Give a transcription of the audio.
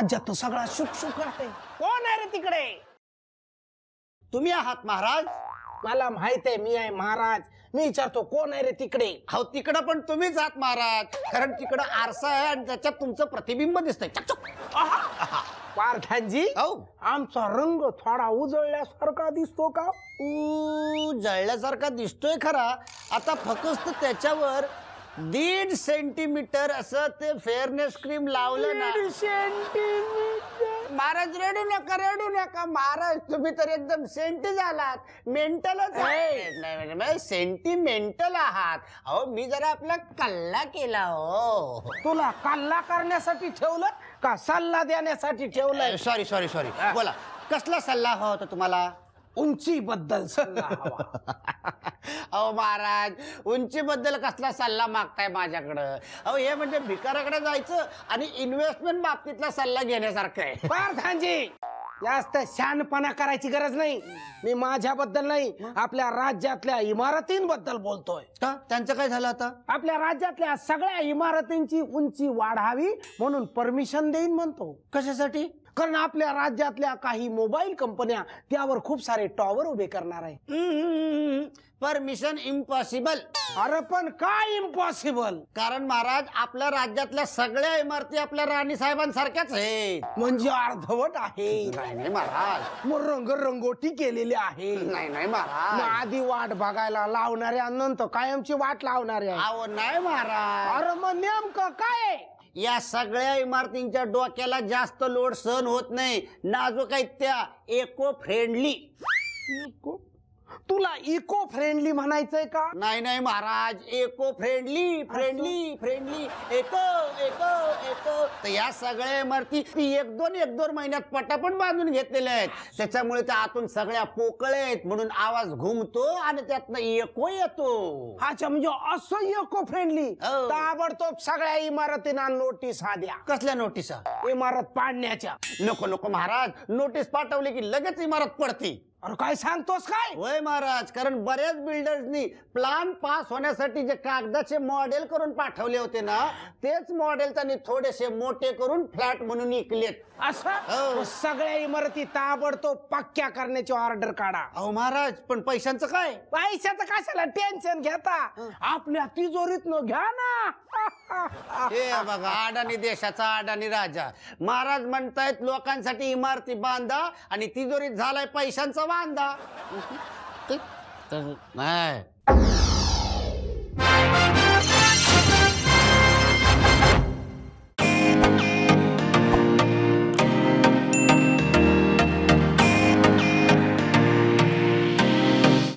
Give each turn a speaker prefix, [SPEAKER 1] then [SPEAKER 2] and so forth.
[SPEAKER 1] राज्यात तर सगळा शुक आहे. कोण आहे रे तिकडे?
[SPEAKER 2] तुम्ही आहात महाराज?
[SPEAKER 1] मला माहित आहे मी आहे महाराज. मी विचारतो कोण आहे रे तिकडे?
[SPEAKER 2] हो तिकडं पण तुम्हीच आहात महाराज, कारण तिकडं आरसा आहे आणि त्याच्यात तुमचं प्रतिबिंब दिसतंय. चकचक.
[SPEAKER 1] पार्थांजी, आमचा रंग थोडा उजळल्यासारखा दिसतो का?
[SPEAKER 2] जळल्यासारखा दिसतोय खरा. आता फक्त त्याच्यावर 1.5 सेंटीमीटर असं ते फेअरनेस क्रीम लावलं ना.
[SPEAKER 1] 1.5 सेंटीमीटर?
[SPEAKER 2] महाराज रडू नका महाराज, तुम्ही तर एकदम सेंटी झालात. मेंटलच नाही, सेंटिमेंटल आहात. अहो मी जरा आपला कल्ला केला. हो
[SPEAKER 1] तुला कल्ला करण्यासाठी ठेवलं का सल्ला देण्यासाठी ठेवलंय?
[SPEAKER 2] सॉरी बोला, कसला सल्ला हवा होता तुम्हाला?
[SPEAKER 1] उंची बद्दल सल्ला हवा.
[SPEAKER 2] अहो महाराज, उंची बद्दल कसला सल्ला मागताय माझ्याकडं? अहो हे म्हणजे भिकाराकडे जायचं आणि इन्व्हेस्टमेंट बाबतीतला सल्ला घेण्यासारखं आहे.
[SPEAKER 1] पार्थांजी, जास्त शहाणपणा करायची गरज नाही. मी माझ्याबद्दल नाही, आपल्या राज्यातल्या इमारतींबद्दल बोलतोय.
[SPEAKER 2] त्यांचं काय झालं आता?
[SPEAKER 1] आपल्या राज्यातल्या सगळ्या इमारतींची उंची वाढावी म्हणून परमिशन देईन म्हणतो.
[SPEAKER 2] कशासाठी?
[SPEAKER 1] कारण आपल्या राज्यातल्या काही मोबाईल कंपन्या त्यावर खूप सारे टॉवर उभे करणार आहे.
[SPEAKER 2] Permission impossible.
[SPEAKER 1] अरे पण काय इम्पॉसिबल?
[SPEAKER 2] कारण महाराज आपल्या राज्यातल्या सगळ्या इमारती आपल्या राणी साहेबांसारख्याच आहेत.
[SPEAKER 1] म्हणजे अर्धवट आहे?
[SPEAKER 2] नाही महाराज.
[SPEAKER 1] मग रंगरंगोटी केलेली आहे?
[SPEAKER 2] नाही महाराज.
[SPEAKER 1] आधी वाट बघायला लावणाऱ्या नंतर कायमची वाट लावणाऱ्या?
[SPEAKER 2] अहो नाही महाराज.
[SPEAKER 1] अरे मग नेमकं काय?
[SPEAKER 2] या सगळ्या इमारतींच्या डोक्याला जास्त लोड सहन होत नाही. नाजूक आहेत त्या, इको फ्रेंडली.
[SPEAKER 1] तुला इको फ्रेंडली म्हणायचंय का?
[SPEAKER 2] नाही महाराज, इको फ्रेंडली इको. तर या सगळ्या इमारती 1-2 महिन्यात पटापट बांधून घेतलेल्या आहेत. त्याच्यामुळे त्या आतून सगळ्या पोकळ आहेत म्हणून आवाज घुमतो आणि त्यातनं इको येतो.
[SPEAKER 1] अच्छा, म्हणजे असं इको फ्रेंडली. ताबडतोब सगळ्या इमारतींना नोटीस द्या.
[SPEAKER 2] कसल्या नोटिसा?
[SPEAKER 1] इमारत पाडण्याच्या.
[SPEAKER 2] नको महाराज, नोटीस पाठवली की लगेच इमारत पडती.
[SPEAKER 1] अरे काय सांगतोस काय?
[SPEAKER 2] होय महाराज, कारण बऱ्याच बिल्डर्सनी प्लान पास होण्यासाठी जे कागदाचे मॉडेल करून पाठवले होते ना, तेच मॉडेल त्यांनी थोडेसे मोठे करून फ्लॅट म्हणून विकलेत.
[SPEAKER 1] असं? सगळ्या इमारती ताबडतोब पक्क्या करण्याची ऑर्डर काढा.
[SPEAKER 2] अहो महाराज, पण पैशांचं काय?
[SPEAKER 1] पैशाचं कशाला टेन्शन घेता? आपल्या तिजोरीतनं घ्या ना.
[SPEAKER 2] हे बघा, अडाणी देशाचा अडाणी राजा. महाराज म्हणतायत लोकांसाठी इमारती बांधा आणि तिजोरीत झालाय पैशांचा वांदा. नाही,